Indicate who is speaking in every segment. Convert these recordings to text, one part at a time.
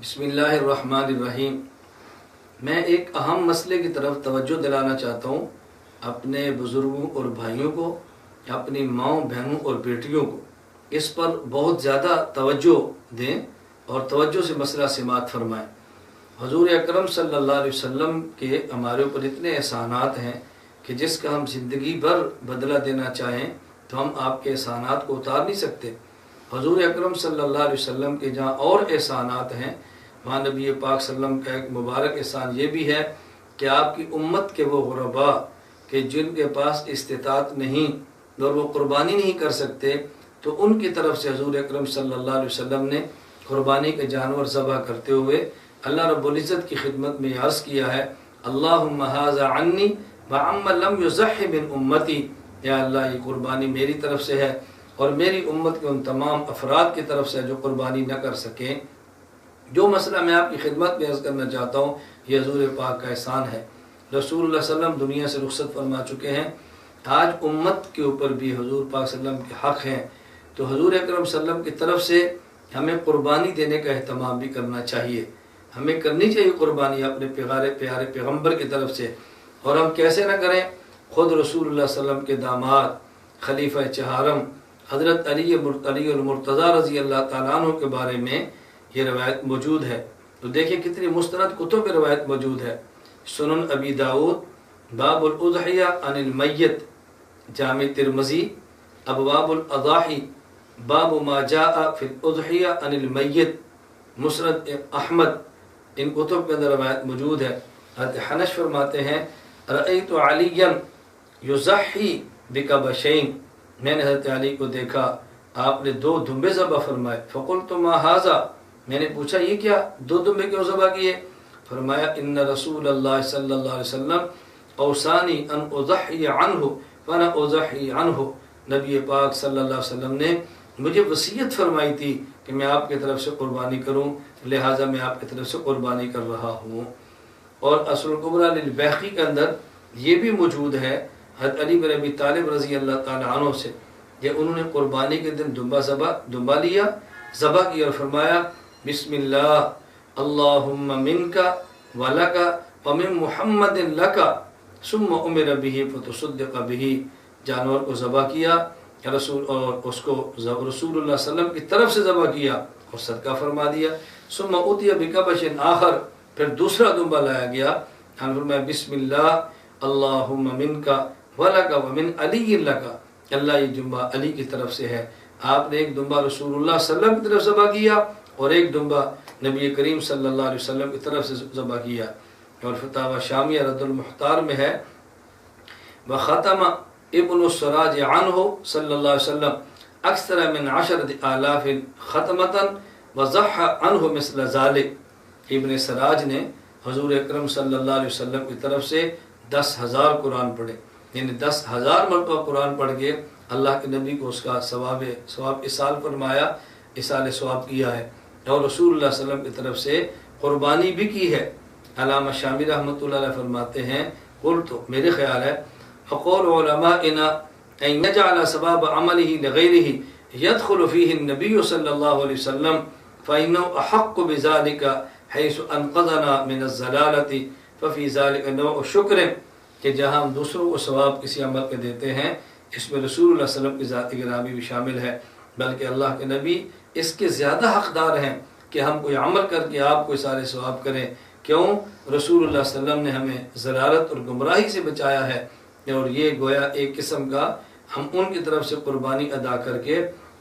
Speaker 1: بسم اللہ الرحمن الرحیم۔ میں ایک اہم مسئلے کی طرف توجہ دلانا چاہتا ہوں، اپنے بزرگوں اور بھائیوں کو، اپنی ماؤں بہنوں اور بیٹیوں کو اس پر بہت زیادہ توجہ دیں اور توجہ سے مسئلہ سماعت فرمائیں۔ حضور اکرم صلی اللہ علیہ وسلم کے ہمارے اوپر اتنے احسانات ہیں کہ جس کا ہم زندگی بھر بدلہ دینا چاہیں تو ہم آپ کے احسانات کو اتار نہیں سکتے۔ حضور اکرم صلی اللہ علیہ وسلم کے جہاں اور احسانات ہیں، وہاں نبی پاک صلی اللہ علیہ وسلم کا ایک مبارک احسان یہ بھی ہے کہ آپ کی امت کے وہ غرباء کہ جن کے پاس استطاعت نہیں اور وہ قربانی نہیں کر سکتے، تو ان کی طرف سے حضور اکرم صلی اللہ علیہ وسلم نے قربانی کے جانور ذبح کرتے ہوئے اللہ رب العزت کی خدمت میں عرض کیا ہے، اللہم ھذا عنی وعمن لم یضح من امتی، یا اللہ یہ قربانی میری طرف سے ہے اور میری امت کے ان تمام افراد کی طرف سے جو قربانی نہ کر سکیں۔ جو مسئلہ میں آپ کی خدمت میں عرض کرنا چاہتا ہوں، یہ حضور پاک کا احسان ہے۔ رسول اللہ صلی اللہ علیہ وسلم دنیا سے رخصت فرما چکے ہیں، آج امت کے اوپر بھی حضور پاک صلی اللہ علیہ وسلم کے حق ہیں، تو حضور اکرم صلی اللہ علیہ وسلم کی طرف سے ہمیں قربانی دینے کا اہتمام بھی کرنا چاہیے۔ ہمیں کرنی چاہیے قربانی اپنے پیارے پیغمبر کی طرف سے، اور ہم کیسے نہ کریں۔ خود رسول اللہ صلی اللہ علیہ وسلم کے داماد خلیفہ چہارم حضرت علی المرتضیٰ رضی اللہ تعالیٰ عنہ کے بارے میں یہ روایت موجود ہے، تو دیکھیں کتنی مستند کتب میں روایت موجود ہے۔ سنن ابی داؤد باب الاضحیہ عن المیت، جامع ترمذی ابواب الاضاحی باب ما جاء فی الاضحیہ عن المیت، مسند احمد، ان کتب کے اندر روایت موجود ہے۔ حضرت حنش فرماتے ہیں، رأیت علیا یضحی بکبشین، میں نے حضرت علی کو دیکھا آپ نے 2 دمبے ذبح فرمائے۔ فقلت ما ھذا، میں نے پوچھا یہ کیا 2 دمبے کیوں ذبح کیے؟ فرمایا ان رسول اللہ صلی اللہ علیہ وسلم اوصانی ان اضحی عنہ فانا اضحی عنہ، نبی پاک صلی اللہ علیہ وسلم نے مجھے وصیت فرمائی تھی کہ میں آپ کی طرف سے قربانی کروں، لہٰذا میں آپ کی طرف سے قربانی کر رہا ہوں۔ اور اصل الکبریٰ للبیہقی کے اندر یہ بھی موجود ہے حضرت علی بن ابی طالب رضی اللہ تعالیٰ عنہ سے، کہ انہوں نے قربانی کے دن دمبا لیا، ذبح کیا اور فرمایا بسم اللہ اللہم منک ولک ومن محمد لک ثم امر بہ فتصدق بہ، جانور کو ذبح کیا اور اس کو رسول اللہ صلی اللہ علیہ وسلم کی طرف سے ذبح کیا اور صدقہ فرما دیا۔ ثم اوتی بکبش آخر، پھر دوسرا دمبا لایا گیا، فرمایا بسم اللہ اللہم منک ولک ومن علی لک، اللہ یہ دمبا علی کی طرف سے ہے۔ آپ نے ایک دمبا رسول اللہ صلی اللہ علیہ وسلم کی طرف ذبح کیا اور ایک دمبا نبی کریم صلی اللہ علیہ وسلم کی طرف سے ذبح کیا۔ اور فتاوی شامیہ رد المختار میں ہے، وختم ابن السراج عنہ صلی اللہ علیہ وسلم اکثر من 10,000 ختمۃ وضح عنہ مثل ذلك، ابن سراج نے حضور اکرم صلی اللہ علیہ وسلم کی طرف سے 10,000 قرآن پڑھے، یعنی 10,000 مرتبہ قرآن پڑھ کے اللہ کے نبی کو اس کا ثواب اصال فرمایا، اصال ثواب کیا ہے، اور رسول اللہ صلی اللہ علیہ وسلم کی طرف سے قربانی بھی کی ہے۔ علامہ شامی رحمۃ اللہ علیہ فرماتے ہیں، قلت، میرے خیال ہے، فقول علماءنا ان يجعل ثواب عمله لغيره يدخل فيه النبي صلی اللہ علیہ وسلم فإنه أحق بذلك حيث أنقذنا من الضلالة ففي ذلك نوع شکر، کہ جہاں ہم دوسروں کو ثواب کسی عمل کے دیتے ہیں اس میں رسول اللہ صلی اللہ علیہ وسلم کی ذات گرامی بھی شامل ہے، بلکہ اللہ کے نبی اس کے زیادہ حقدار ہیں کہ ہم کوئی عمل کر کے آپ کو سارے ثواب کریں۔ کیوں؟ رسول اللہ صلی اللہ علیہ وسلم نے ہمیں ضلالت اور گمراہی سے بچایا ہے، اور یہ گویا ایک قسم کا ہم ان کی طرف سے قربانی ادا کر کے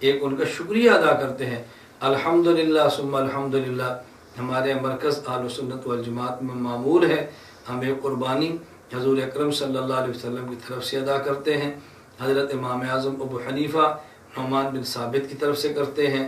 Speaker 1: ایک ان کا شکریہ ادا کرتے ہیں۔ الحمدللہ ثم الحمدللہ، ہمارے مرکز اہل سنت والجماعت میں معمول ہے ہم ایک قربانی حضور اکرم صلی اللہ علیہ وسلم کی طرف سے ادا کرتے ہیں، حضرت امام اعظم ابو حنیفہ نعمان بن ثابت کی طرف سے کرتے ہیں،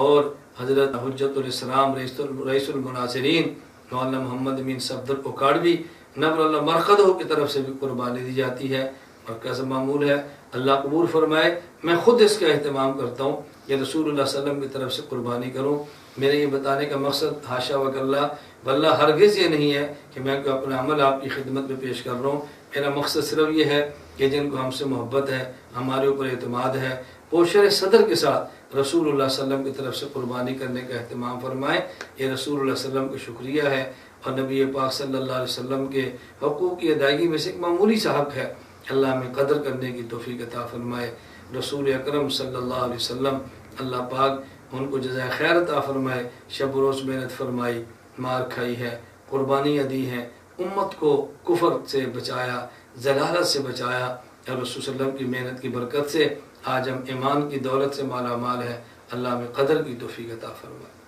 Speaker 1: اور حضرت حجت الاسلام رئیس المناصرین مولانا محمد امین صفدر اکاڑوی نبر اللہ مرقدہ کی طرف سے بھی قربانی دی جاتی ہے، اور کیسا معمول ہے، اللہ قبول فرمائے۔ میں خود اس کا اہتمام کرتا ہوں کہ رسول اللہ صلی اللہ علیہ وسلم کی طرف سے قربانی کروں۔ میرے یہ بتانے کا مقصد حاشا وکلا واللہ ہرگز یہ نہیں ہے کہ میں کوئی اپنا عمل آپ کی خدمت میں پیش کر رہا ہوں۔ میرا مقصد صرف یہ ہے کہ جن کو ہم سے محبت ہے، ہمارے اوپر اعتماد ہے، وہ شرح صدر کے ساتھ رسول اللہ صلی اللہ علیہ وسلم کی طرف سے قربانی کرنے کا اہتمام فرمائیں۔ یہ رسول اللہ صلی اللہ علیہ وسلم کا شکریہ ہے اور نبی پاک صلی اللہ علیہ وسلم کے حقوق کی ادائیگی میں سے ایک معمولی سا حق ہے، اللہ ہمیں قدر کرنے کی توفیق عطا فرمائے۔ رسول اکرم صلی اللہ علیہ وسلم اللہ پاک ان کو جزائے خیر عطا فرمائے، شب و روز محنت فرمائی، مار کھائی ہے، قربانیاں دی ہیں، امت کو کفر سے بچایا، ضلالت سے بچایا، اور رسول صلی اللہ علیہ وسلم کی محنت کی برکت سے آج ہم ایمان کی دولت سے مالا مال ہے۔ اللہ ہمیں قدر کی توفیق عطا فرمائے۔